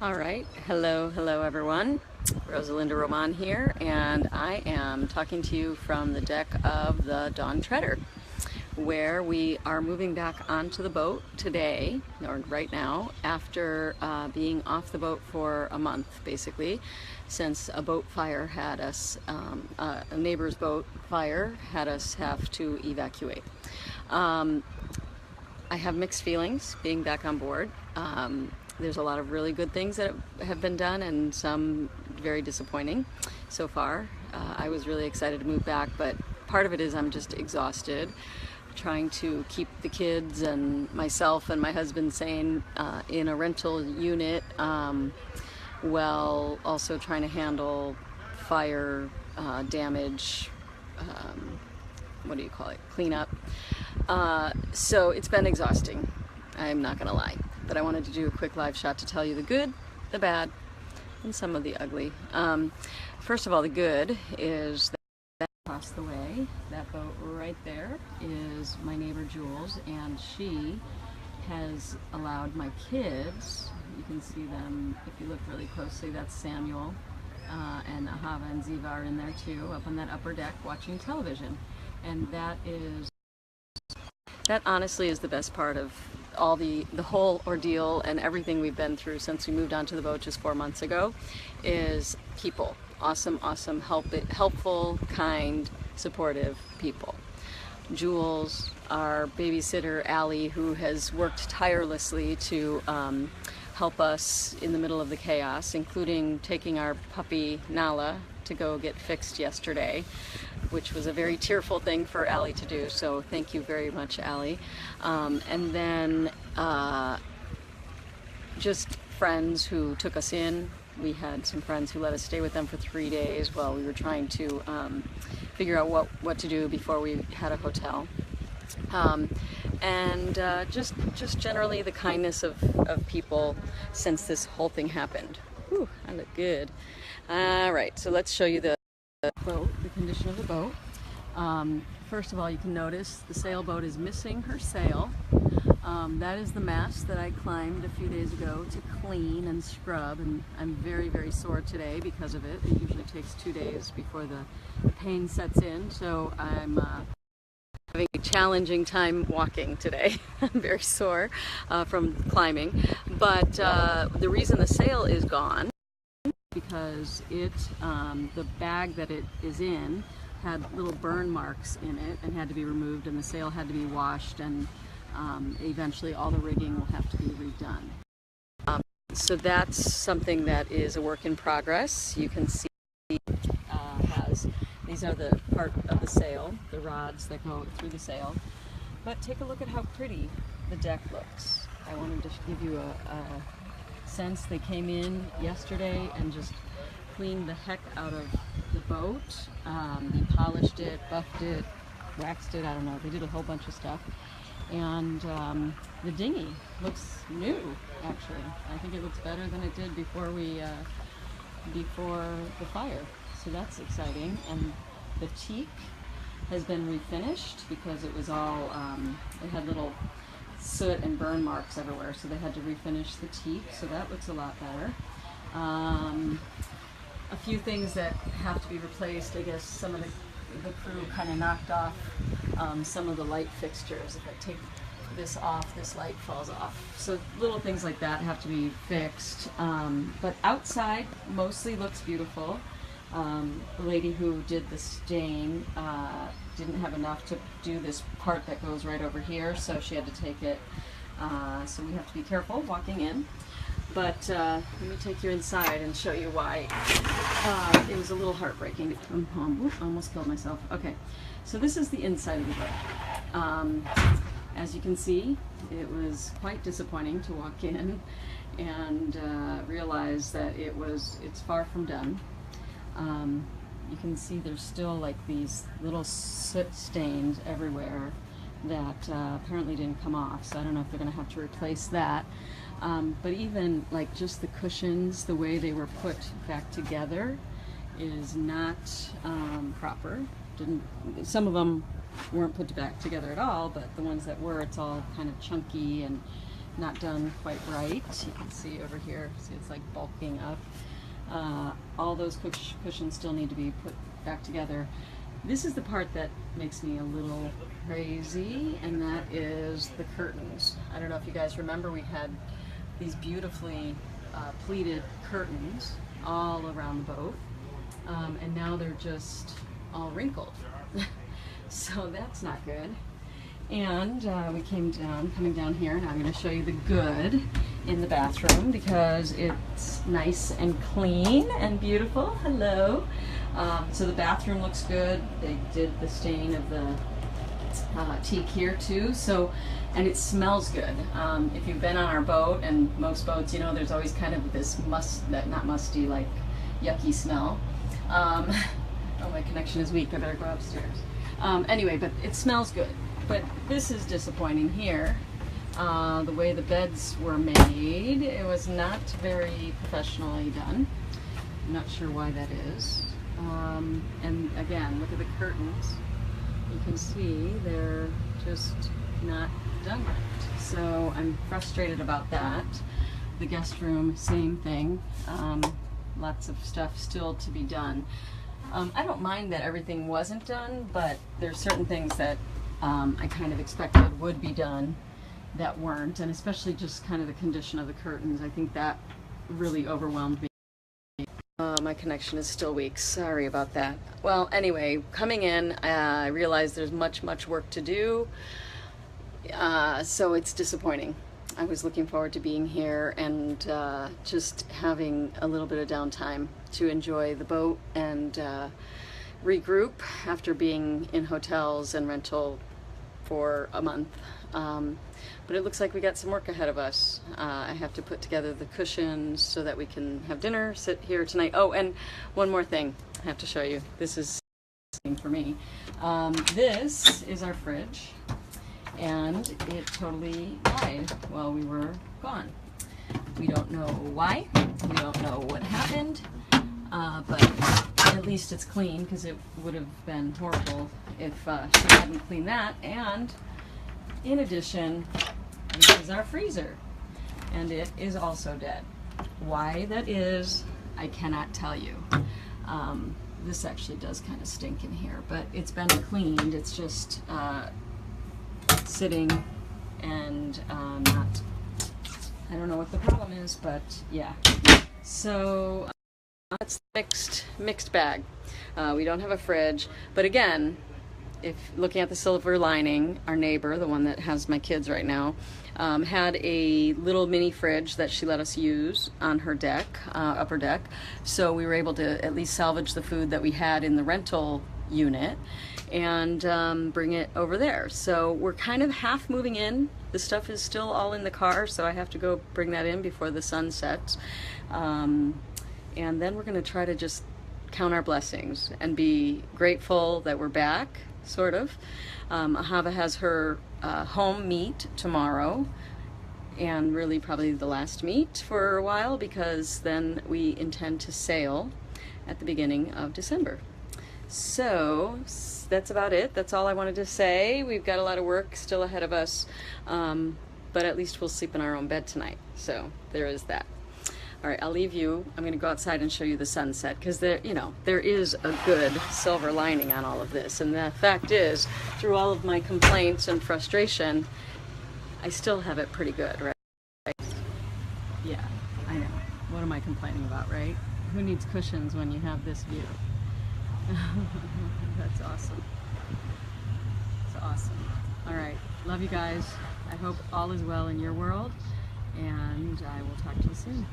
All right, hello everyone. Rosalinda Roman here, and I am talking to you from the deck of the Dawn Treader, where we are moving back onto the boat today, or right now, after being off the boat for a month, basically, since a boat fire had us, a neighbor's boat fire had us have to evacuate. I have mixed feelings being back on board. There's a lot of really good things that have been done and some very disappointing so far. I was really excited to move back, but part of it is I'm just exhausted trying to keep the kids and myself and my husband sane in a rental unit, while also trying to handle fire damage, what do you call it, cleanup. So it's been exhausting, I'm not gonna lie, but I wanted to do a quick live shot to tell you the good, the bad, and some of the ugly. First of all, the good is that across the way, that boat right there, is my neighbor Jules, and she has allowed my kids, you can see them if you look really closely, that's Samuel, and Ahava and Ziva are in there too, up on that upper deck watching television. And that honestly is the best part of all the whole ordeal and everything we've been through since we moved onto the boat just 4 months ago, is people. Awesome, helpful, kind, supportive people. Jules, our babysitter Allie, who has worked tirelessly to help us in the middle of the chaos, including taking our puppy Nala to go get fixed yesterday, which was a very tearful thing for Allie to do, so thank you very much, Allie. And then just friends who took us in. We had some friends who let us stay with them for 3 days while we were trying to figure out what to do before we had a hotel. And just generally the kindness of people since this whole thing happened. Whew, I look good. All right, so let's show you the boat, the condition of the boat. First of all, you can notice the sailboat is missing her sail. That is the mast that I climbed a few days ago to clean and scrub, and I'm very sore today because of it. It usually takes 2 days before the pain sets in, so I'm having a challenging time walking today. I'm very sore from climbing, but the reason the sail is gone because the bag that it is in had little burn marks in it and had to be removed, and the sail had to be washed, and eventually all the rigging will have to be redone. So that's something that is a work in progress. You can see these are the part of the sail, the rods that go through the sail. But take a look at how pretty the deck looks. I wanted to give you a sense. They came in yesterday and just cleaned the heck out of the boat. They polished it, buffed it, waxed it, I don't know, they did a whole bunch of stuff. And the dinghy looks new, actually. I think it looks better than it did before the fire. So that's exciting. And the teak has been refinished because it was all, it had little soot and burn marks everywhere, so they had to refinish the teak, so that looks a lot better. A few things that have to be replaced. I guess some of the crew kind of knocked off some of the light fixtures. If I take this off, this light falls off. So little things like that have to be fixed. But outside mostly looks beautiful. The lady who did the stain didn't have enough to do this part that goes right over here, so she had to take it. So we have to be careful walking in. But let me take you inside and show you why it was a little heartbreaking to come home. Ooh, almost killed myself. Okay, so this is the inside of the boat. As you can see, it was quite disappointing to walk in and realize that it's far from done. You can see there's still like these little soot stains everywhere that apparently didn't come off, so I don't know if they're going to have to replace that. But even like just the cushions, the way they were put back together is not proper. Some of them weren't put back together at all, but the ones that were, it's all kind of chunky and not done quite right. You can see over here, see it's like bulking up. All those cushions still need to be put back together. This is the part that makes me a little crazy, and that is the curtains. I don't know if you guys remember, we had these beautifully pleated curtains all around the boat, and now they're just all wrinkled. So that's not good. And we coming down here, and I'm going to show you the good in the bathroom because it's nice and clean and beautiful. Hello. So the bathroom looks good. They did the stain of the teak here too. So, and it smells good. If you've been on our boat, and most boats, you know, there's always kind of this not musty, like yucky smell. Oh, my connection is weak. I better go upstairs. Anyway, but it smells good. But this is disappointing here. The way the beds were made, it was not very professionally done. I'm not sure why that is. And again, look at the curtains. You can see they're just not done right. So I'm frustrated about that. The guest room, same thing. Lots of stuff still to be done. I don't mind that everything wasn't done, but there's certain things that I kind of expected would be done that weren't, and especially just kind of the condition of the curtains. I think that really overwhelmed me. My connection is still weak. Sorry about that. Well, anyway, coming in, I realized there's much work to do, so it's disappointing. I was looking forward to being here and just having a little bit of downtime to enjoy the boat and regroup after being in hotels and rental for a month. But it looks like we got some work ahead of us. I have to put together the cushions so that we can have dinner, sit here tonight. Oh, and one more thing I have to show you. This is for me. This is our fridge, and it totally died while we were gone. We don't know why. We don't know what happened, but at least it's clean, because it would have been horrible if she hadn't cleaned that. And in addition, this is our freezer, and it is also dead. Why that is, I cannot tell you. This actually does kind of stink in here, but it's been cleaned. It's just sitting and not, I don't know what the problem is, but yeah. So that's mixed bag. We don't have a fridge, but again, if looking at the silver lining, our neighbor, the one that has my kids right now, had a little mini fridge that she let us use on her deck, upper deck. So we were able to at least salvage the food that we had in the rental unit and bring it over there. So we're kind of half moving in. The stuff is still all in the car, so I have to go bring that in before the sun sets. And then we're going to try to just count our blessings and be grateful that we're back, sort of. Ahava has her home meet tomorrow, and really probably the last meet for a while, because then we intend to sail at the beginning of December. So that's about it. That's all I wanted to say. We've got a lot of work still ahead of us, but at least we'll sleep in our own bed tonight. So there is that. All right, I'll leave you. I'm going to go outside and show you the sunset, because there is a good silver lining on all of this. And the fact is, through all of my complaints and frustration, I still have it pretty good, right? Yeah, I know. What am I complaining about, right? Who needs cushions when you have this view? That's awesome. It's awesome. All right, love you guys. I hope all is well in your world, and I will talk to you soon.